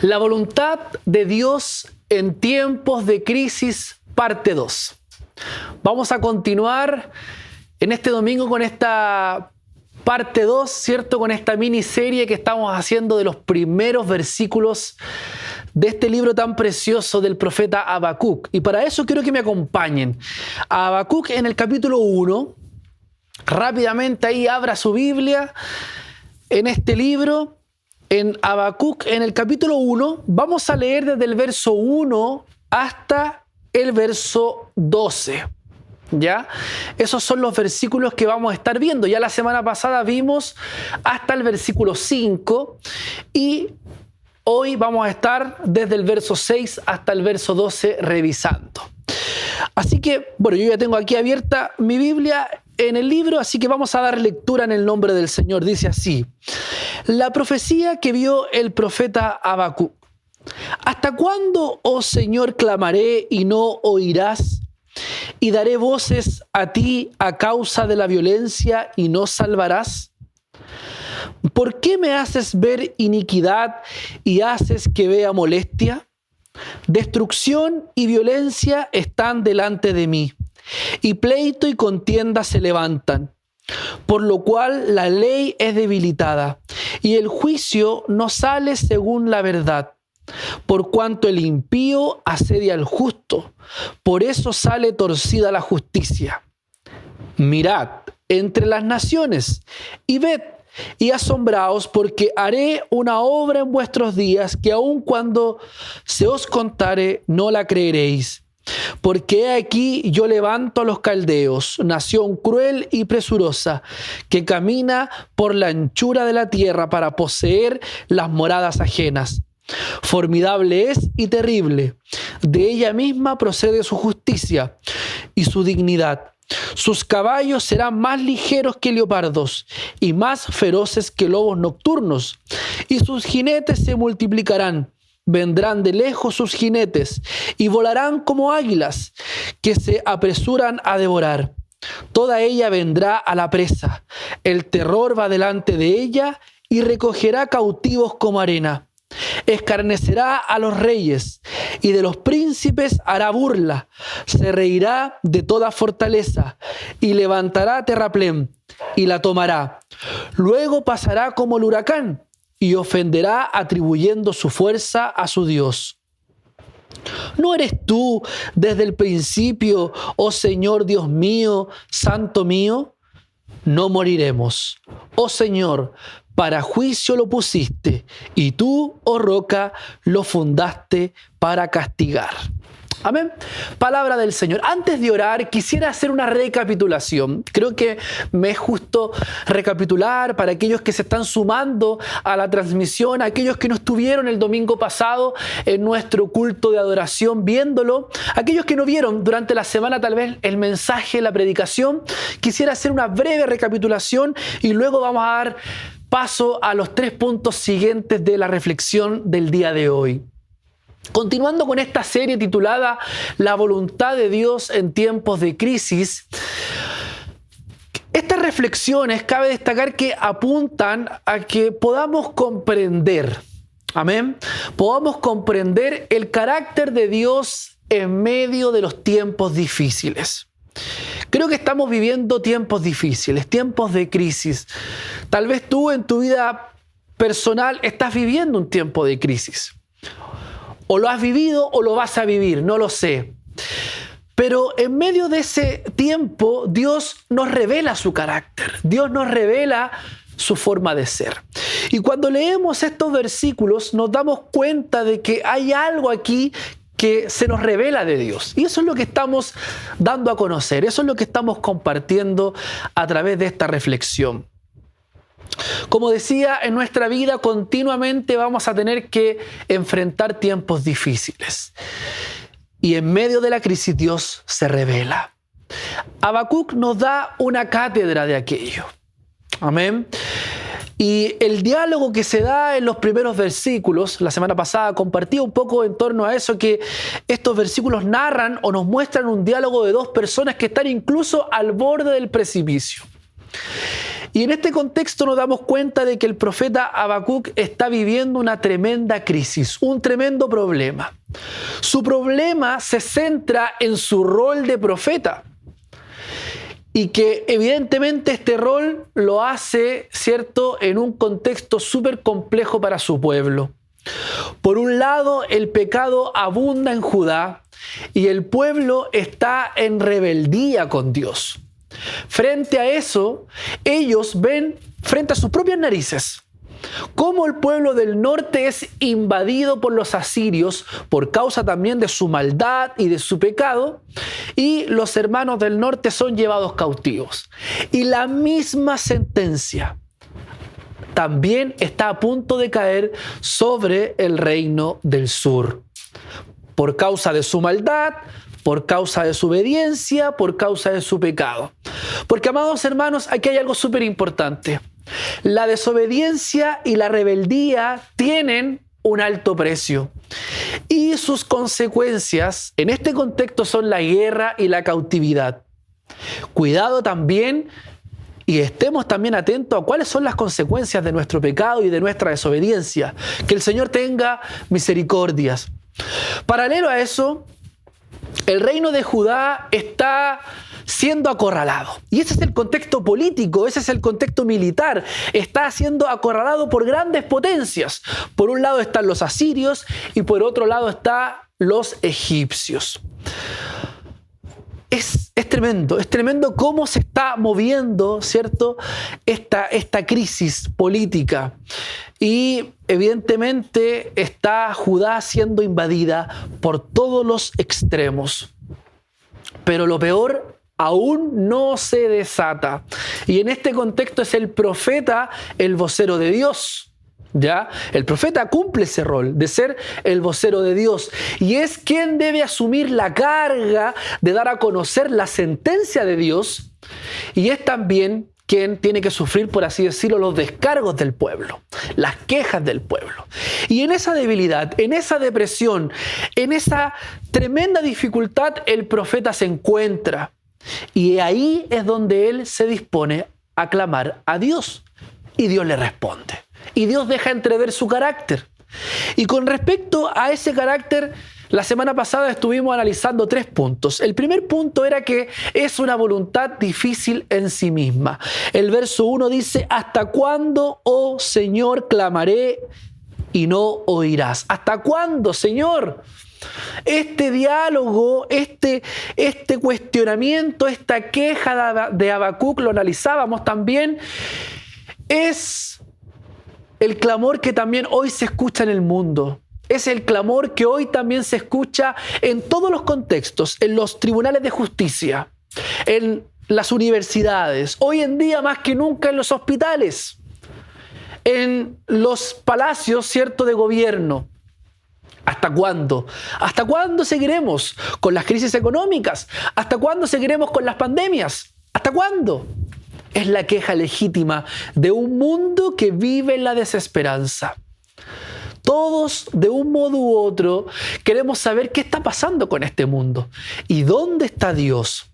La voluntad de Dios en tiempos de crisis, parte 2. Vamos a continuar en este domingo con esta parte 2, ¿cierto? Con esta miniserie que estamos haciendo de los primeros versículos de este libro tan precioso del profeta Habacuc. Y para eso quiero que me acompañen a Habacuc en el capítulo 1. Rápidamente ahí abra su Biblia en este libro. En Habacuc, en el capítulo 1, vamos a leer desde el verso 1 hasta el verso 12. ¿Ya? Esos son los versículos que vamos a estar viendo. Ya la semana pasada vimos hasta el versículo 5 y hoy vamos a estar desde el verso 6 hasta el verso 12 revisando. Así que, bueno, yo ya tengo aquí abierta mi Biblia en el libro, así que vamos a dar lectura en el nombre del Señor. Dice así: la profecía que vio el profeta Habacuc. ¿Hasta cuándo, oh Señor, clamaré y no oirás? Y daré voces a ti a causa de la violencia y no salvarás. ¿Por qué me haces ver iniquidad y haces que vea molestia? Destrucción y violencia están delante de mí, y pleito y contienda se levantan, por lo cual la ley es debilitada, y el juicio no sale según la verdad. Por cuanto el impío asedia al justo, por eso sale torcida la justicia. Mirad entre las naciones y ved y asombraos, porque haré una obra en vuestros días que aun cuando se os contare no la creeréis. Porque he aquí yo levanto a los caldeos, nación cruel y presurosa, que camina por la anchura de la tierra para poseer las moradas ajenas. Formidable es y terrible, de ella misma procede su justicia y su dignidad. Sus caballos serán más ligeros que leopardos y más feroces que lobos nocturnos, y sus jinetes se multiplicarán. Vendrán de lejos sus jinetes y volarán como águilas que se apresuran a devorar. Toda ella vendrá a la presa, el terror va delante de ella y recogerá cautivos como arena. Escarnecerá a los reyes y de los príncipes hará burla. Se reirá de toda fortaleza y levantará terraplén y la tomará. Luego pasará como el huracán y ofenderá atribuyendo su fuerza a su Dios. ¿No eres tú desde el principio, oh Señor Dios mío, Santo mío? No moriremos. Oh Señor, para juicio lo pusiste, y tú, oh roca, lo fundaste para castigar. Amén. Palabra del Señor. Antes de orar, quisiera hacer una recapitulación. Creo que me es justo recapitular para aquellos que se están sumando a la transmisión, aquellos que no estuvieron el domingo pasado en nuestro culto de adoración viéndolo, aquellos que no vieron durante la semana tal vez el mensaje, la predicación. Quisiera hacer una breve recapitulación y luego vamos a dar paso a los 3 puntos siguientes de la reflexión del día de hoy. Continuando con esta serie titulada La voluntad de Dios en tiempos de crisis, estas reflexiones cabe destacar que apuntan a que podamos comprender, amén, podamos comprender el carácter de Dios en medio de los tiempos difíciles. Creo que estamos viviendo tiempos difíciles, tiempos de crisis. Tal vez tú en tu vida personal estás viviendo un tiempo de crisis. O lo has vivido o lo vas a vivir, no lo sé. Pero en medio de ese tiempo, Dios nos revela su carácter. Dios nos revela su forma de ser. Y cuando leemos estos versículos, nos damos cuenta de que hay algo aquí que se nos revela de Dios. Y eso es lo que estamos dando a conocer. Eso es lo que estamos compartiendo a través de esta reflexión. Como decía, en nuestra vida continuamente vamos a tener que enfrentar tiempos difíciles. Y en medio de la crisis Dios se revela. Habacuc nos da una cátedra de aquello. Amén. Y el diálogo que se da en los primeros versículos, la semana pasada compartí un poco en torno a eso, que estos versículos narran o nos muestran un diálogo de dos personas que están incluso al borde del precipicio. Y en este contexto nos damos cuenta de que el profeta Habacuc está viviendo una tremenda crisis, un tremendo problema. Su problema se centra en su rol de profeta. Y que evidentemente este rol lo hace, ¿cierto?, en un contexto súper complejo para su pueblo. Por un lado, el pecado abunda en Judá y el pueblo está en rebeldía con Dios. Frente a eso, ellos ven frente a sus propias narices cómo el pueblo del norte es invadido por los asirios por causa también de su maldad y de su pecado, y los hermanos del norte son llevados cautivos. Y la misma sentencia también está a punto de caer sobre el reino del sur, por causa de su maldad, por causa de su obediencia, por causa de su pecado. Porque, amados hermanos, aquí hay algo súper importante. La desobediencia y la rebeldía tienen un alto precio. Y sus consecuencias en este contexto son la guerra y la cautividad. Cuidado también y estemos también atentos a cuáles son las consecuencias de nuestro pecado y de nuestra desobediencia. Que el Señor tenga misericordias. Paralelo a eso, el reino de Judá está siendo acorralado. Y ese es el contexto político, ese es el contexto militar. Está siendo acorralado por grandes potencias. Por un lado están los asirios y por otro lado están los egipcios. Es tremendo cómo se está moviendo, ¿cierto?, esta crisis política. Y evidentemente está Judá siendo invadida por todos los extremos. Pero lo peor aún no se desata. Y en este contexto es el profeta el vocero de Dios. ¿Ya? El profeta cumple ese rol de ser el vocero de Dios y es quien debe asumir la carga de dar a conocer la sentencia de Dios y es también quien tiene que sufrir, por así decirlo, los descargos del pueblo, las quejas del pueblo. Y en esa debilidad, en esa depresión, en esa tremenda dificultad, el profeta se encuentra y ahí es donde él se dispone a clamar a Dios y Dios le responde. Y Dios deja entrever su carácter. Y con respecto a ese carácter, la semana pasada estuvimos analizando 3 puntos. El primer punto era que es una voluntad difícil en sí misma. El verso 1 dice: ¿hasta cuándo, oh Señor, clamaré y no oirás? ¿Hasta cuándo, Señor? Este diálogo, este cuestionamiento, esta queja de Habacuc, lo analizábamos también, es el clamor que también hoy se escucha en el mundo. Es el clamor que hoy también se escucha en todos los contextos, en los tribunales de justicia, en las universidades, hoy en día más que nunca en los hospitales, en los palacios, ¿cierto?, de gobierno. ¿Hasta cuándo? ¿Hasta cuándo seguiremos con las crisis económicas? ¿Hasta cuándo seguiremos con las pandemias? ¿Hasta cuándo? Es la queja legítima de un mundo que vive en la desesperanza. Todos, de un modo u otro, queremos saber qué está pasando con este mundo y dónde está Dios.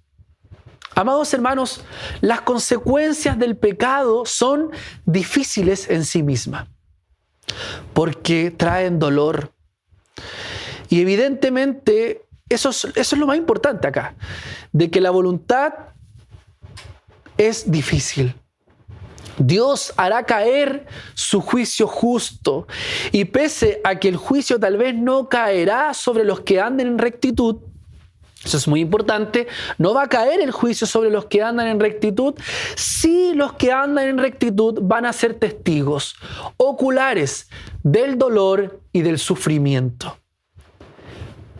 Amados hermanos, las consecuencias del pecado son difíciles en sí mismas, porque traen dolor. Y evidentemente, eso es lo más importante acá, de que la voluntad es difícil. Dios hará caer su juicio justo y pese a que el juicio tal vez no caerá sobre los que anden en rectitud, eso es muy importante, no va a caer el juicio sobre los que andan en rectitud, sí los que andan en rectitud van a ser testigos oculares del dolor y del sufrimiento.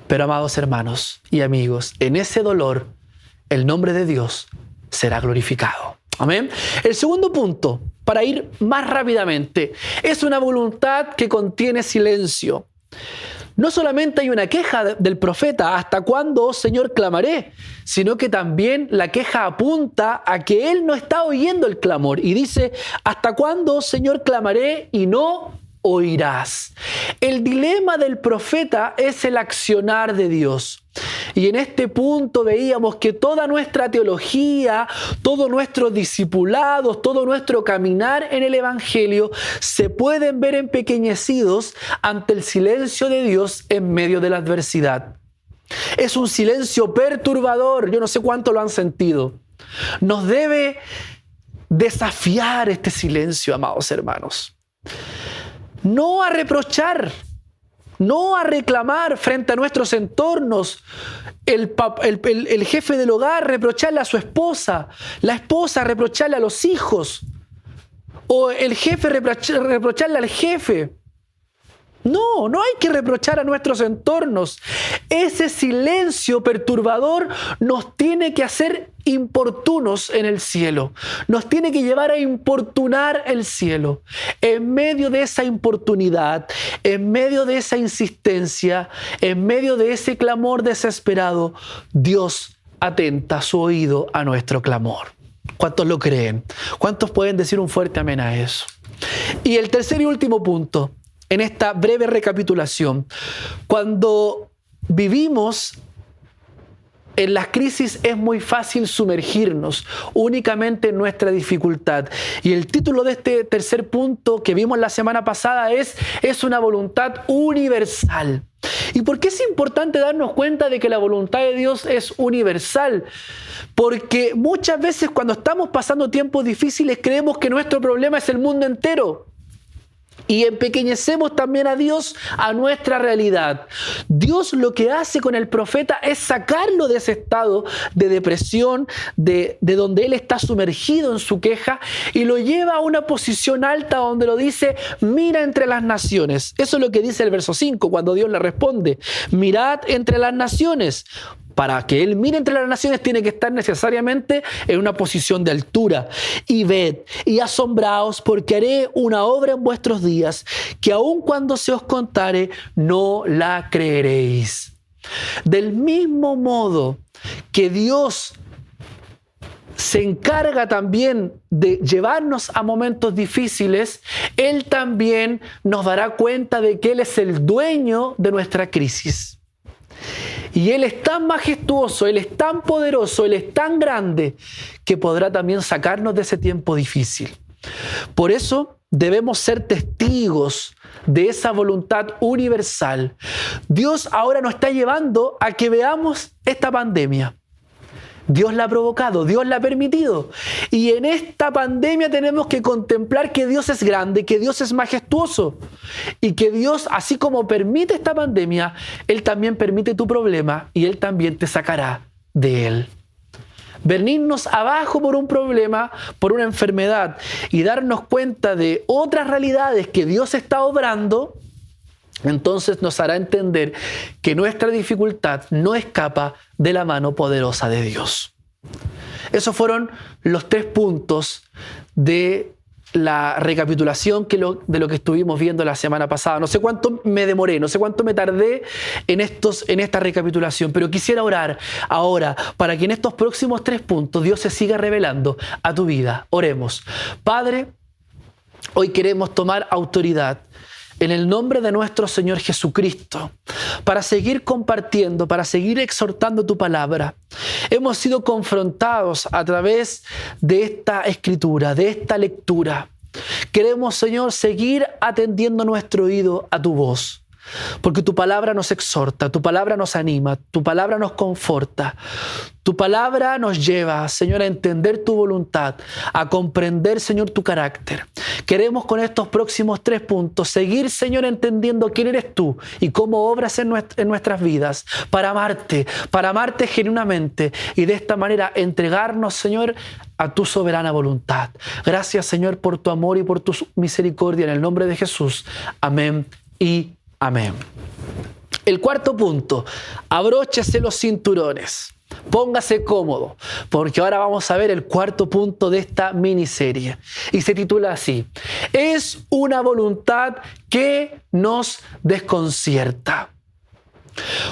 Pero amados hermanos y amigos, en ese dolor el nombre de Dios será glorificado. Amén. El segundo punto, para ir más rápidamente, es una voluntad que contiene silencio. No solamente hay una queja del profeta, ¿hasta cuándo, oh Señor, clamaré? Sino que también la queja apunta a que él no está oyendo el clamor. Y dice, ¿hasta cuándo, oh Señor, clamaré y no oirás. El dilema del profeta es el accionar de Dios. Y en este punto veíamos que toda nuestra teología, todos nuestros discipulados, todo nuestro caminar en el Evangelio se pueden ver empequeñecidos ante el silencio de Dios en medio de la adversidad. Es un silencio perturbador, yo no sé cuánto lo han sentido. Nos debe desafiar este silencio, amados hermanos. No a reprochar, no a reclamar frente a nuestros entornos. El jefe del hogar reprocharle a su esposa, la esposa reprocharle a los hijos, o el jefe reprocharle al jefe. No hay que reprochar a nuestros entornos. Ese silencio perturbador nos tiene que hacer importunos en el cielo. Nos tiene que llevar a importunar el cielo. En medio de esa importunidad, en medio de esa insistencia, en medio de ese clamor desesperado, Dios atenta su oído a nuestro clamor. ¿Cuántos lo creen? ¿Cuántos pueden decir un fuerte amén a eso? Y el tercer y último punto, en esta breve recapitulación, cuando vivimos en las crisis es muy fácil sumergirnos únicamente en nuestra dificultad. Y el título de este tercer punto que vimos la semana pasada es una voluntad universal. ¿Y por qué es importante darnos cuenta de que la voluntad de Dios es universal? Porque muchas veces cuando estamos pasando tiempos difíciles creemos que nuestro problema es el mundo entero. Y empequeñecemos también a Dios, a nuestra realidad. Dios lo que hace con el profeta es sacarlo de ese estado de depresión, de donde él está sumergido en su queja, y lo lleva a una posición alta donde lo dice, mira entre las naciones. Eso es lo que dice el verso 5 cuando Dios le responde, mirad entre las naciones. Para que él mire entre las naciones tiene que estar necesariamente en una posición de altura. Y ved y asombraos porque haré una obra en vuestros días que aun cuando se os contare no la creeréis. Del mismo modo que Dios se encarga también de llevarnos a momentos difíciles, Él también nos dará cuenta de que Él es el dueño de nuestra crisis. Y Él es tan majestuoso, Él es tan poderoso, Él es tan grande que podrá también sacarnos de ese tiempo difícil. Por eso debemos ser testigos de esa voluntad universal. Dios ahora nos está llevando a que veamos esta pandemia. Dios la ha provocado, Dios la ha permitido. Y en esta pandemia tenemos que contemplar que Dios es grande, que Dios es majestuoso. Y que Dios, así como permite esta pandemia, Él también permite tu problema y Él también te sacará de él. Venirnos abajo por un problema, por una enfermedad y darnos cuenta de otras realidades que Dios está obrando, entonces nos hará entender que nuestra dificultad no escapa de la mano poderosa de Dios. Esos fueron los 3 puntos de la recapitulación de lo que estuvimos viendo la semana pasada. No sé cuánto me demoré, no sé cuánto me tardé en esta recapitulación, pero quisiera orar ahora para que en estos próximos 3 puntos Dios se siga revelando a tu vida. Oremos. Padre, hoy queremos tomar autoridad en el nombre de nuestro Señor Jesucristo, para seguir compartiendo, para seguir exhortando tu palabra. Hemos sido confrontados a través de esta escritura, de esta lectura. Queremos, Señor, seguir atendiendo nuestro oído a tu voz, porque tu palabra nos exhorta, tu palabra nos anima, tu palabra nos conforta. Tu palabra nos lleva, Señor, a entender tu voluntad, a comprender, Señor, tu carácter. Queremos con estos próximos 3 puntos seguir, Señor, entendiendo quién eres tú y cómo obras en nuestras vidas para amarte genuinamente y de esta manera entregarnos, Señor, a tu soberana voluntad. Gracias, Señor, por tu amor y por tu misericordia en el nombre de Jesús. Amén y amén. El 4º punto, abróchese los cinturones. Póngase cómodo, porque ahora vamos a ver el 4º punto de esta miniserie. Y se titula así: es una voluntad que nos desconcierta.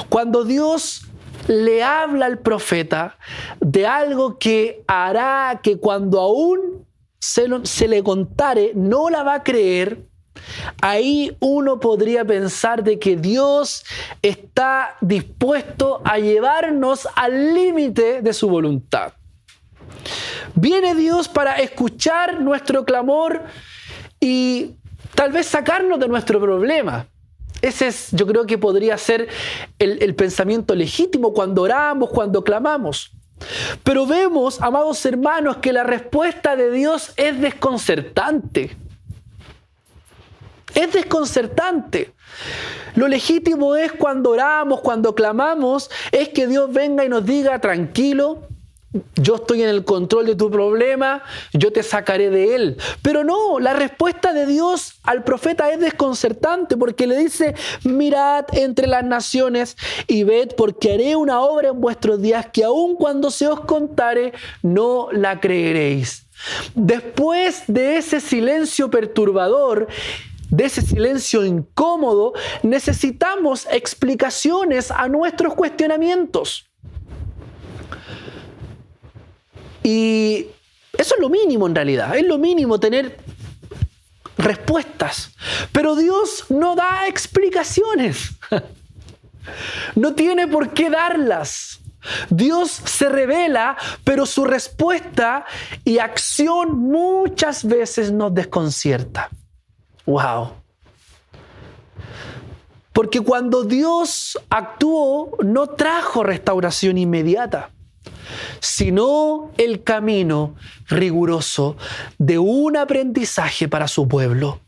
Cuando Dios le habla al profeta de algo que hará que cuando aún se le contare no la va a creer, ahí uno podría pensar de que Dios está dispuesto a llevarnos al límite de su voluntad. Viene Dios para escuchar nuestro clamor y tal vez sacarnos de nuestro problema. Ese es, yo creo que podría ser el pensamiento legítimo cuando oramos, cuando clamamos. Pero vemos, amados hermanos, que la respuesta de Dios es desconcertante. Es desconcertante. Lo legítimo es cuando oramos, cuando clamamos, es que Dios venga y nos diga, tranquilo, yo estoy en el control de tu problema, yo te sacaré de él. Pero no, la respuesta de Dios al profeta es desconcertante porque le dice, mirad entre las naciones y ved, porque haré una obra en vuestros días que aun cuando se os contare, no la creeréis. Después de ese silencio perturbador, de ese silencio incómodo, necesitamos explicaciones a nuestros cuestionamientos. Y eso es lo mínimo en realidad, es lo mínimo tener respuestas. Pero Dios no da explicaciones, no tiene por qué darlas. Dios se revela, pero su respuesta y acción muchas veces nos desconcierta. ¡Wow! Porque cuando Dios actuó, no trajo restauración inmediata, sino el camino riguroso de un aprendizaje para su pueblo.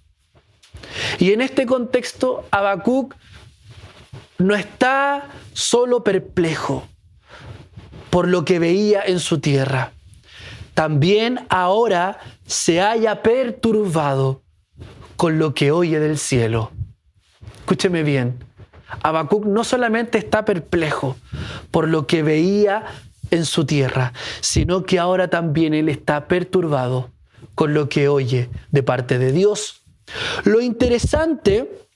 Y en este contexto, Habacuc no está solo perplejo por lo que veía en su tierra, también ahora se halla perturbado con lo que oye del cielo. Escúcheme bien, Habacuc no solamente está perplejo por lo que veía en su tierra, sino que ahora también él está perturbado con lo que oye de parte de Dios. Lo interesante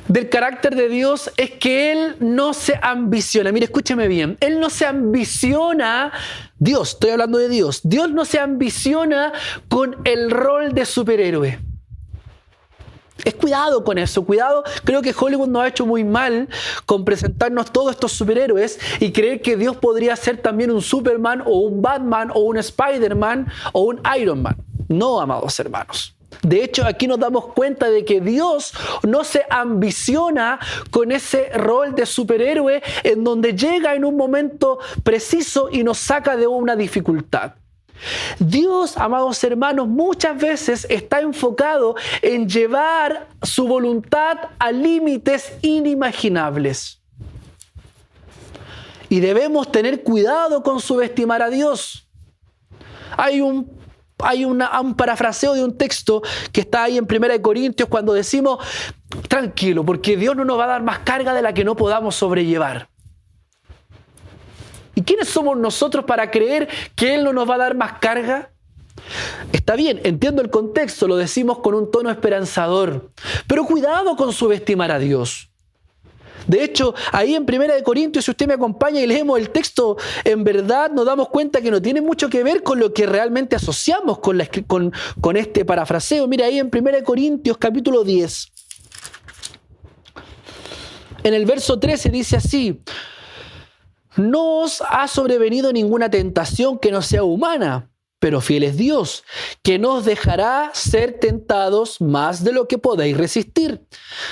del carácter de Dios es que Él no se ambiciona. Mire, escúcheme bien. Él no se ambiciona, Dios, estoy hablando de Dios. Dios no se ambiciona con el rol de superhéroe. Es cuidado con eso, cuidado. Creo que Hollywood nos ha hecho muy mal con presentarnos todos estos superhéroes y creer que Dios podría ser también un Superman o un Batman o un Spider-Man o un Iron Man. No, amados hermanos. De hecho, aquí nos damos cuenta de que Dios no se ambiciona con ese rol de superhéroe en donde llega en un momento preciso y nos saca de una dificultad. Dios, amados hermanos, muchas veces está enfocado en llevar su voluntad a límites inimaginables. Y debemos tener cuidado con subestimar a Dios. Hay un parafraseo de un texto que está ahí en 1 Corintios cuando decimos, tranquilo, porque Dios no nos va a dar más carga de la que no podamos sobrellevar. ¿Y quiénes somos nosotros para creer que Él no nos va a dar más carga? Está bien, entiendo el contexto, lo decimos con un tono esperanzador, pero cuidado con subestimar a Dios. De hecho, ahí en 1 Corintios, si usted me acompaña y leemos el texto, en verdad nos damos cuenta que no tiene mucho que ver con lo que realmente asociamos con este parafraseo. Mira ahí en 1 Corintios capítulo 10. En el verso 13 dice así: no os ha sobrevenido ninguna tentación que no sea humana, pero fiel es Dios, que no os dejará ser tentados más de lo que podéis resistir,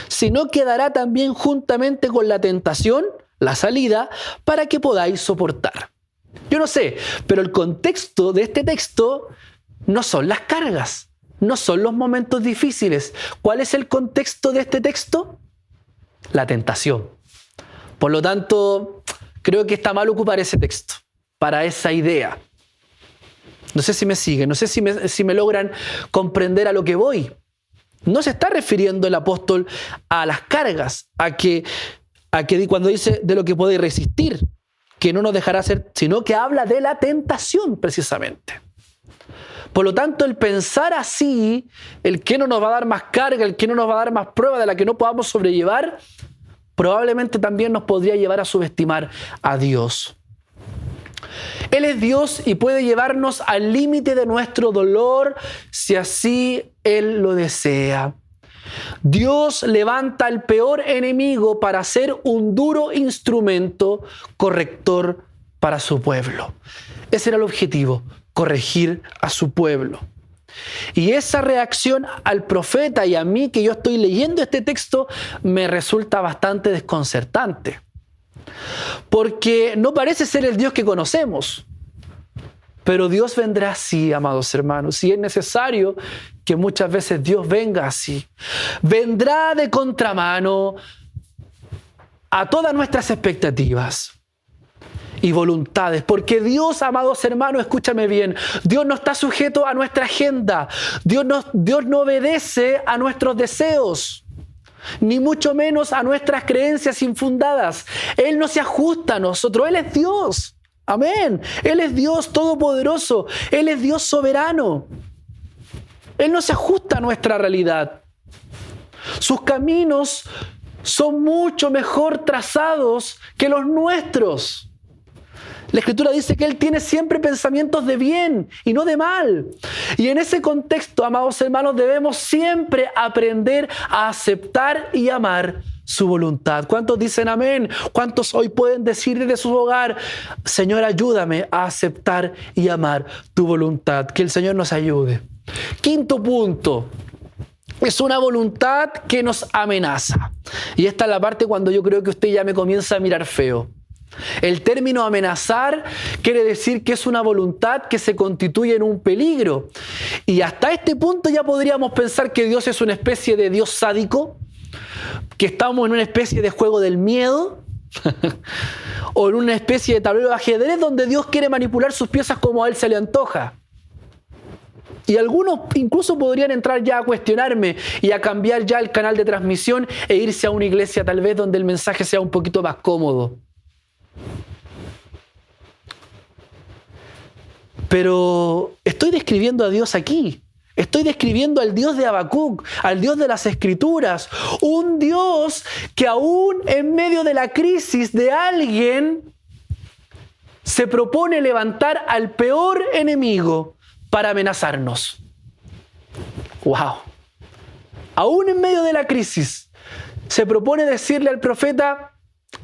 sino que dará también juntamente con la tentación la salida para que podáis soportar. Yo no sé, pero el contexto de este texto no son las cargas, no son los momentos difíciles. ¿Cuál es el contexto de este texto? La tentación. Por lo tanto, creo que está mal ocupar ese texto para esa idea. No sé si me siguen, no sé si me logran comprender a lo que voy. No se está refiriendo el apóstol a las cargas, a que cuando dice de lo que podéis resistir, que no nos dejará hacer, sino que habla de la tentación precisamente. Por lo tanto, el pensar así, el que no nos va a dar más carga, el que no nos va a dar más prueba de la que no podamos sobrellevar, probablemente también nos podría llevar a subestimar a Dios. Él es Dios y puede llevarnos al límite de nuestro dolor si así Él lo desea. Dios levanta al peor enemigo para ser un duro instrumento corrector para su pueblo. Ese era el objetivo, corregir a su pueblo. Y esa reacción al profeta y a mí, que yo estoy leyendo este texto, me resulta bastante desconcertante. Porque no parece ser el Dios que conocemos. Pero Dios vendrá así, amados hermanos, y es necesario que muchas veces Dios venga así. Vendrá de contramano a todas nuestras expectativas y voluntades, porque Dios, amados hermanos, escúchame bien, Dios no está sujeto a nuestra agenda, Dios no obedece a nuestros deseos, ni mucho menos a nuestras creencias infundadas. Él no se ajusta a nosotros, Él es Dios. Amén. Él es Dios todopoderoso. Él es Dios soberano. Él no se ajusta a nuestra realidad. Sus caminos son mucho mejor trazados que los nuestros. La Escritura dice que Él tiene siempre pensamientos de bien y no de mal. Y en ese contexto, amados hermanos, debemos siempre aprender a aceptar y amar su voluntad. ¿Cuántos dicen amén? ¿Cuántos hoy pueden decir desde su hogar: Señor, ayúdame a aceptar y amar tu voluntad? Que el Señor nos ayude. Quinto punto. Es una voluntad que nos amenaza. Y esta es la parte cuando yo creo que usted ya me comienza a mirar feo. El término amenazar quiere decir que es una voluntad que se constituye en un peligro. Y hasta este punto ya podríamos pensar que Dios es una especie de Dios sádico, que estamos en una especie de juego del miedo o en una especie de tablero de ajedrez donde Dios quiere manipular sus piezas como a Él se le antoja. Y algunos incluso podrían entrar ya a cuestionarme y a cambiar ya el canal de transmisión e irse a una iglesia tal vez donde el mensaje sea un poquito más cómodo. Pero estoy describiendo a Dios aquí. Estoy describiendo al Dios de Habacuc, al Dios de las Escrituras. Un Dios que aún en medio de la crisis de alguien se propone levantar al peor enemigo para amenazarnos. ¡Wow! Aún en medio de la crisis se propone decirle al profeta: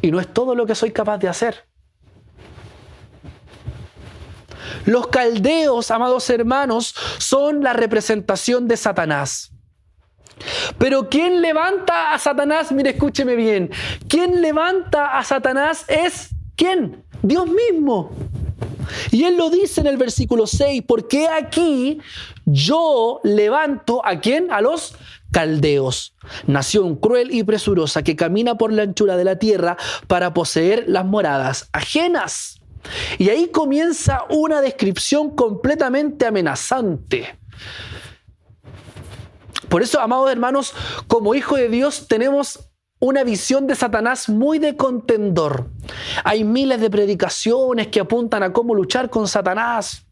y no es todo lo que soy capaz de hacer. Los caldeos, amados hermanos, son la representación de Satanás. Pero ¿quién levanta a Satanás? Mire, escúcheme bien. ¿Quién levanta a Satanás es ¿quién? Dios mismo. Y Él lo dice en el versículo 6, porque aquí yo levanto ¿a quién? A los caldeos, nación cruel y presurosa que camina por la anchura de la tierra para poseer las moradas ajenas. Y ahí comienza una descripción completamente amenazante. Por eso, amados hermanos, como hijos de Dios tenemos una visión de Satanás muy de contendor. Hay miles de predicaciones que apuntan a cómo luchar con Satanás.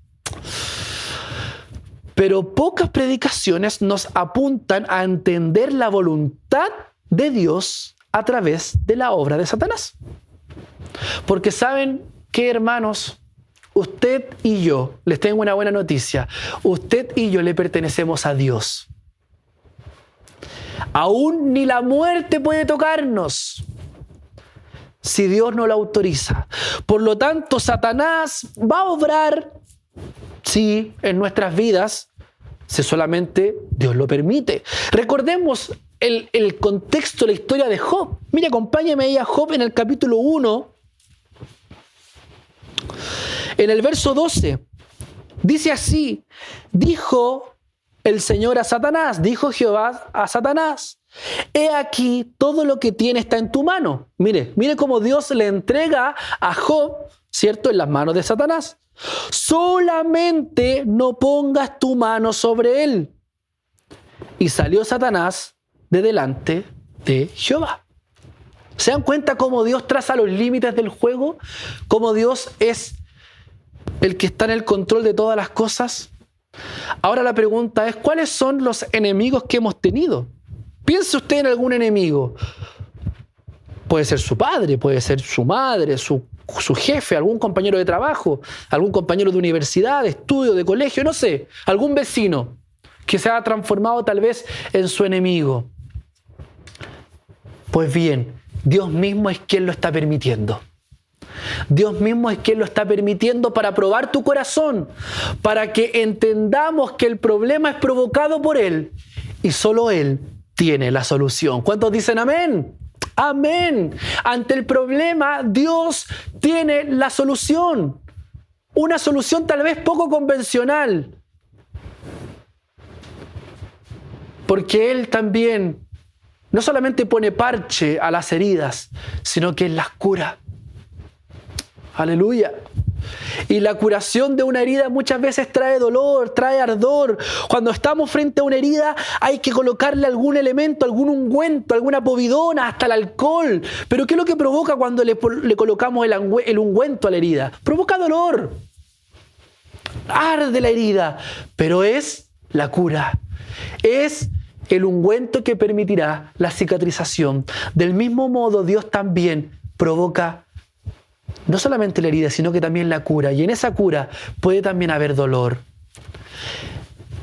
Pero pocas predicaciones nos apuntan a entender la voluntad de Dios a través de la obra de Satanás. Porque ¿saben qué, hermanos? Usted y yo, les tengo una buena noticia. Usted y yo le pertenecemos a Dios. Aún ni la muerte puede tocarnos si Dios no lo autoriza. Por lo tanto, Satanás va a obrar, sí, en nuestras vidas, si solamente Dios lo permite. Recordemos el contexto, la historia de Job. Mire, acompáñame ahí a Job en el capítulo 1, en el verso 12. Dice así: dijo el Señor a Satanás, dijo Jehová a Satanás: he aquí, todo lo que tiene está en tu mano. Mire cómo Dios le entrega a Job, ¿cierto?, en las manos de Satanás. Solamente no pongas tu mano sobre él. Y salió Satanás de delante de Jehová. ¿Se dan cuenta cómo Dios traza los límites del juego? ¿Cómo Dios es el que está en el control de todas las cosas? Ahora la pregunta es: ¿cuáles son los enemigos que hemos tenido? Piense usted en algún enemigo. Puede ser su padre, puede ser su madre, su jefe, algún compañero de trabajo, algún compañero de universidad, de estudio, de colegio, no sé, algún vecino que se ha transformado tal vez en su enemigo. Pues bien, Dios mismo es quien lo está permitiendo. Dios mismo es quien lo está permitiendo para probar tu corazón, para que entendamos que el problema es provocado por Él y solo Él tiene la solución. ¿Cuántos dicen amén? Amén. Ante el problema, Dios tiene la solución. Una solución tal vez poco convencional. Porque Él también no solamente pone parche a las heridas, sino que Él las cura. Aleluya. Y la curación de una herida muchas veces trae dolor, trae ardor. Cuando estamos frente a una herida hay que colocarle algún elemento, algún ungüento, alguna povidona, hasta el alcohol. Pero ¿qué es lo que provoca cuando le colocamos el ungüento a la herida? Provoca dolor. Arde la herida, pero es la cura. Es el ungüento que permitirá la cicatrización. Del mismo modo, Dios también provoca no solamente la herida, sino que también la cura. Y en esa cura puede también haber dolor.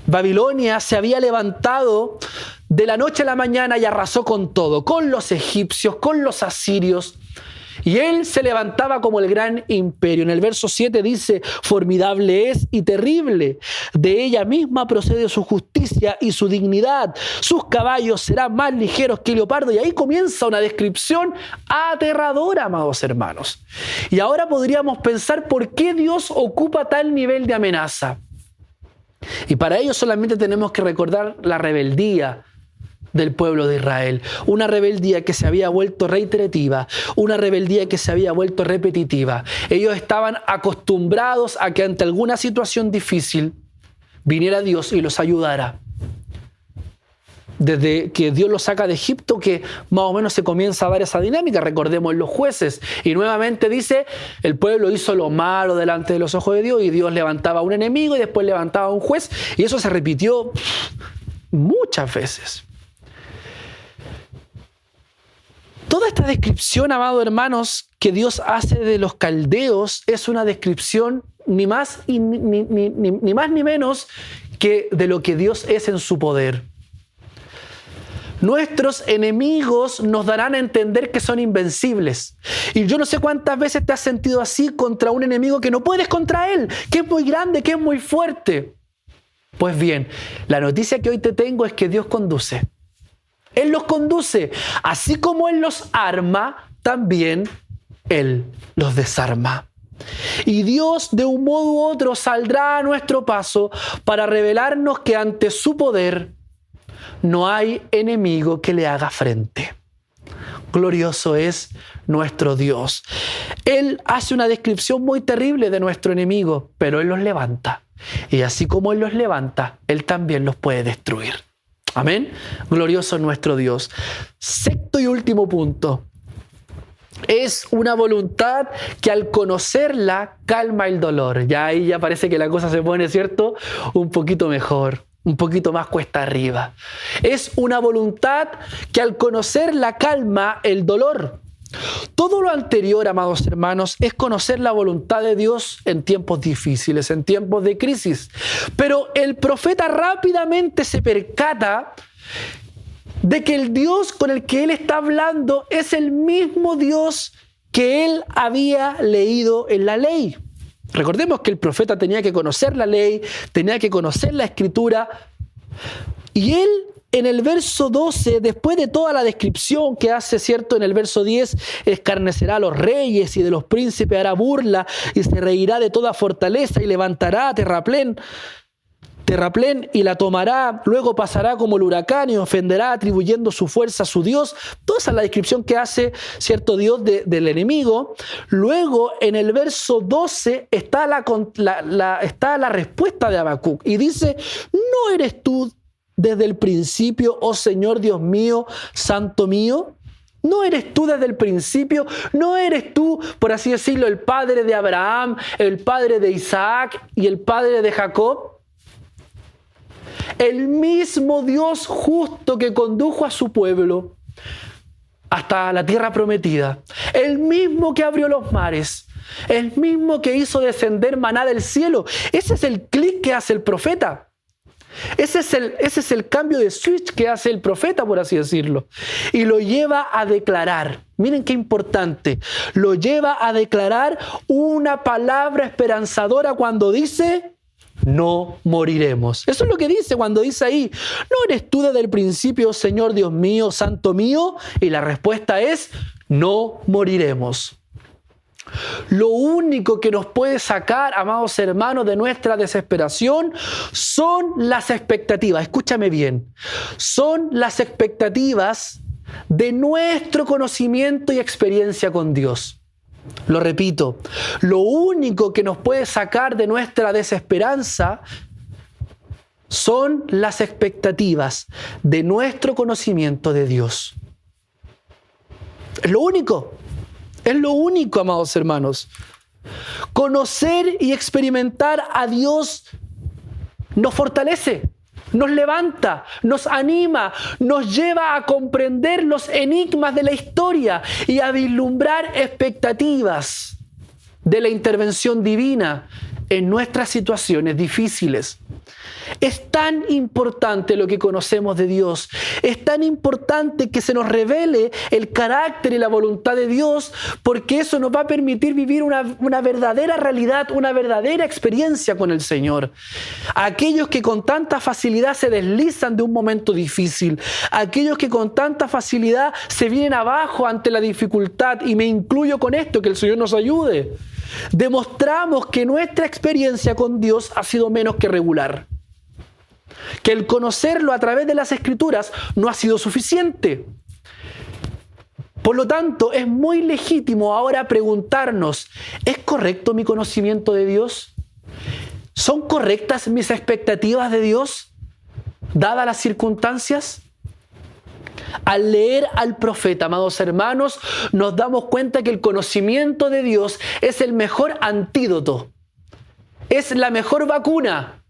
Babilonia se había levantado de la noche a la mañana y arrasó con todo, con los egipcios, con los asirios. Y él se levantaba como el gran imperio. En el verso 7 dice, formidable es y terrible. De ella misma procede su justicia y su dignidad. Sus caballos serán más ligeros que el leopardo. Y ahí comienza una descripción aterradora, amados hermanos. Y ahora podríamos pensar por qué Dios ocupa tal nivel de amenaza. Y para ello solamente tenemos que recordar la rebeldía del pueblo de Israel. Una rebeldía que se había vuelto reiterativa, una rebeldía que se había vuelto repetitiva. Ellos estaban acostumbrados a que ante alguna situación difícil viniera Dios y los ayudara. Desde que Dios los saca de Egipto, que más o menos se comienza a dar esa dinámica. Recordemos los jueces. Y nuevamente dice, el pueblo hizo lo malo delante de los ojos de Dios y Dios levantaba a un enemigo y después levantaba a un juez. Y eso se repitió muchas veces. Toda esta descripción, amados hermanos, que Dios hace de los caldeos es una descripción ni más ni menos que de lo que Dios es en su poder. Nuestros enemigos nos darán a entender que son invencibles. Y yo no sé cuántas veces te has sentido así contra un enemigo que no puedes contra él, que es muy grande, que es muy fuerte. Pues bien, la noticia que hoy te tengo es que Dios conduce. Él los conduce. Así como Él los arma, también Él los desarma. Y Dios de un modo u otro saldrá a nuestro paso para revelarnos que ante su poder no hay enemigo que le haga frente. Glorioso es nuestro Dios. Él hace una descripción muy terrible de nuestro enemigo, pero Él los levanta. Y así como Él los levanta, Él también los puede destruir. Amén. Glorioso nuestro Dios. Sexto y último punto. Es una voluntad que al conocerla calma el dolor. Ya ahí ya parece que la cosa se pone, ¿cierto? Un poquito mejor, un poquito más cuesta arriba. Es una voluntad que al conocerla calma el dolor. Todo lo anterior, amados hermanos, es conocer la voluntad de Dios en tiempos difíciles, en tiempos de crisis. Pero el profeta rápidamente se percata de que el Dios con el que él está hablando es el mismo Dios que él había leído en la ley. Recordemos que el profeta tenía que conocer la ley, tenía que conocer la escritura, y él en el verso 12, después de toda la descripción que hace, ¿cierto? En el verso 10, escarnecerá a los reyes y de los príncipes hará burla y se reirá de toda fortaleza y levantará a terraplén y la tomará, luego pasará como el huracán y ofenderá atribuyendo su fuerza a su Dios. Toda esa es la descripción que hace, ¿cierto? Dios del enemigo. Luego en el verso 12 está la respuesta de Habacuc y dice, ¿no eres tú desde el principio, oh Señor Dios mío, santo mío? ¿No eres tú desde el principio? ¿No eres tú, por así decirlo, el padre de Abraham, el padre de Isaac y el padre de Jacob? El mismo Dios justo que condujo a su pueblo hasta la tierra prometida. El mismo que abrió los mares. El mismo que hizo descender maná del cielo. Ese es el clic que hace el profeta. Ese es el cambio de switch que hace el profeta, por así decirlo. Y lo lleva a declarar. Miren qué importante. Lo lleva a declarar una palabra esperanzadora cuando dice: no moriremos. Eso es lo que dice cuando dice ahí: ¿no eres tú desde el principio, Señor Dios mío, Santo mío? Y la respuesta es: no moriremos. Lo único que nos puede sacar, amados hermanos, de nuestra desesperación son las expectativas. Escúchame bien. Son las expectativas de nuestro conocimiento y experiencia con Dios. Lo repito, lo único que nos puede sacar de nuestra desesperanza son las expectativas de nuestro conocimiento de Dios. Es lo único. Es lo único, amados hermanos. Conocer y experimentar a Dios nos fortalece, nos levanta, nos anima, nos lleva a comprender los enigmas de la historia y a vislumbrar expectativas de la intervención divina en nuestras situaciones difíciles. Es tan importante lo que conocemos de Dios. Es tan importante que se nos revele el carácter y la voluntad de Dios, porque eso nos va a permitir vivir una verdadera realidad, una verdadera experiencia con el Señor. Aquellos que con tanta facilidad se deslizan de un momento difícil, aquellos que con tanta facilidad se vienen abajo ante la dificultad, y me incluyo con esto, que el Señor nos ayude, demostramos que nuestra experiencia con Dios ha sido menos que regular. Que el conocerlo a través de las Escrituras no ha sido suficiente. Por lo tanto, es muy legítimo ahora preguntarnos: ¿es correcto mi conocimiento de Dios? ¿Son correctas mis expectativas de Dios, dadas las circunstancias? Al leer al profeta, amados hermanos, nos damos cuenta que el conocimiento de Dios es el mejor antídoto. Es la mejor vacuna.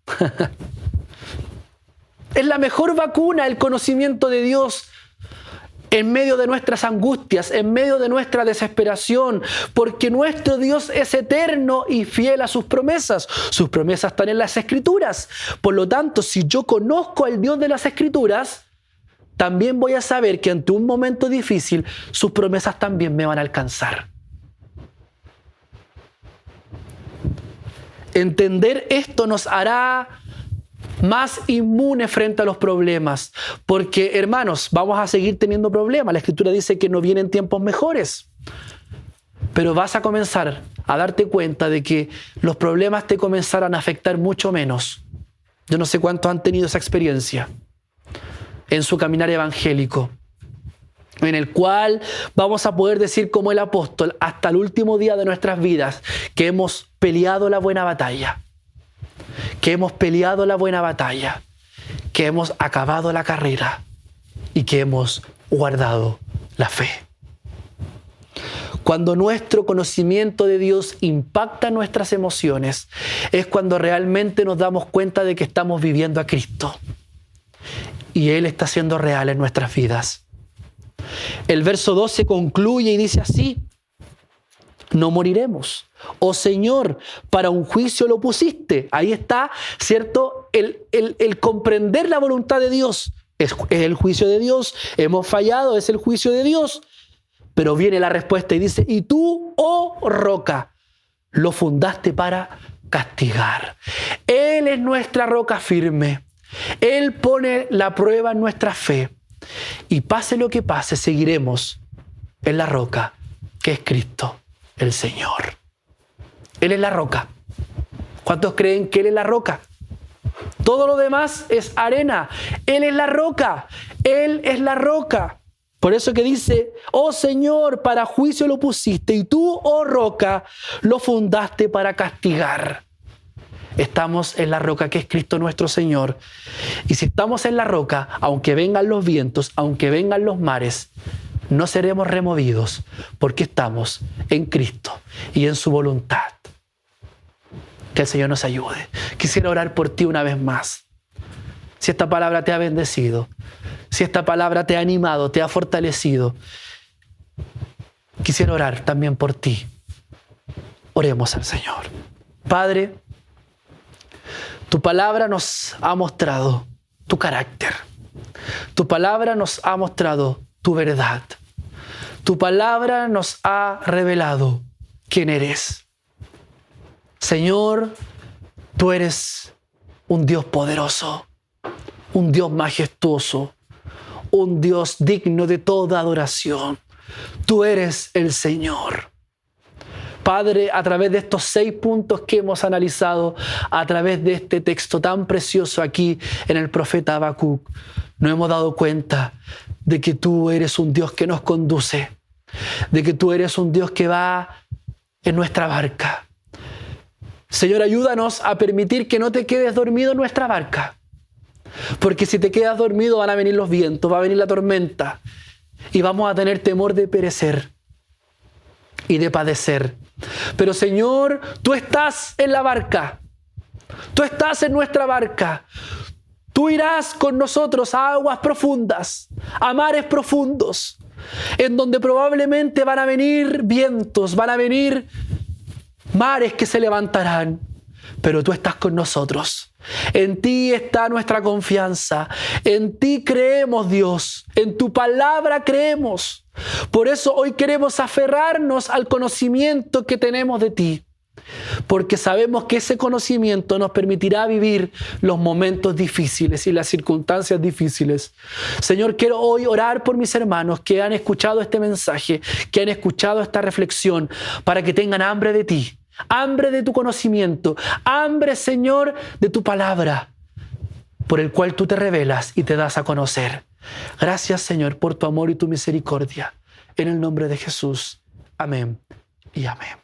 Es la mejor vacuna el conocimiento de Dios en medio de nuestras angustias, en medio de nuestra desesperación, porque nuestro Dios es eterno y fiel a sus promesas. Sus promesas están en las Escrituras. Por lo tanto, si yo conozco al Dios de las Escrituras, también voy a saber que ante un momento difícil, sus promesas también me van a alcanzar. Entender esto nos hará más inmune frente a los problemas. Porque, hermanos, vamos a seguir teniendo problemas. La Escritura dice que no vienen tiempos mejores. Pero vas a comenzar a darte cuenta de que los problemas te comenzarán a afectar mucho menos. Yo no sé cuántos han tenido esa experiencia en su caminar evangélico, en el cual vamos a poder decir como el apóstol hasta el último día de nuestras vidas que hemos peleado la buena batalla. Que hemos peleado la buena batalla, que hemos acabado la carrera y que hemos guardado la fe. Cuando nuestro conocimiento de Dios impacta nuestras emociones, es cuando realmente nos damos cuenta de que estamos viviendo a Cristo y Él está siendo real en nuestras vidas. El verso 12 concluye y dice así: no moriremos. Oh Señor, para un juicio lo pusiste. Ahí está, ¿cierto? El comprender la voluntad de Dios. Es el juicio de Dios. Hemos fallado, es el juicio de Dios. Pero viene la respuesta y dice: y tú, oh roca, lo fundaste para castigar. Él es nuestra roca firme. Él pone la prueba en nuestra fe. Y pase lo que pase, seguiremos en la roca que es Cristo, el Señor. Él es la roca. ¿Cuántos creen que Él es la roca? Todo lo demás es arena. Él es la roca. Él es la roca. Por eso que dice: oh Señor, para juicio lo pusiste, y tú, oh roca, lo fundaste para castigar. Estamos en la roca que es Cristo nuestro Señor. Y si estamos en la roca, aunque vengan los vientos, aunque vengan los mares, no seremos removidos, porque estamos en Cristo y en su voluntad. Que el Señor nos ayude. Quisiera orar por ti una vez más. Si esta palabra te ha bendecido, si esta palabra te ha animado, te ha fortalecido, quisiera orar también por ti. Oremos al Señor. Padre, tu palabra nos ha mostrado tu carácter. Tu palabra nos ha mostrado tu verdad. Tu palabra nos ha revelado quién eres. Señor, tú eres un Dios poderoso, un Dios majestuoso, un Dios digno de toda adoración. Tú eres el Señor. Padre, a través de estos 6 puntos que hemos analizado, a través de este texto tan precioso aquí en el profeta Habacuc, nos hemos dado cuenta de que tú eres un Dios que nos conduce, de que tú eres un Dios que va en nuestra barca. Señor, ayúdanos a permitir que no te quedes dormido en nuestra barca, porque si te quedas dormido van a venir los vientos, va a venir la tormenta y vamos a tener temor de perecer y de padecer. Pero Señor, tú estás en la barca, tú estás en nuestra barca. Tú irás con nosotros a aguas profundas, a mares profundos, en donde probablemente van a venir vientos, van a venir mares que se levantarán, pero tú estás con nosotros. En ti está nuestra confianza, en ti creemos, Dios, en tu palabra creemos. Por eso hoy queremos aferrarnos al conocimiento que tenemos de ti, porque sabemos que ese conocimiento nos permitirá vivir los momentos difíciles y las circunstancias difíciles. Señor, quiero hoy orar por mis hermanos que han escuchado este mensaje, que han escuchado esta reflexión, para que tengan hambre de ti, hambre de tu conocimiento, hambre, Señor, de tu palabra, por el cual tú te revelas y te das a conocer. Gracias, Señor, por tu amor y tu misericordia. En el nombre de Jesús. Amén y amén.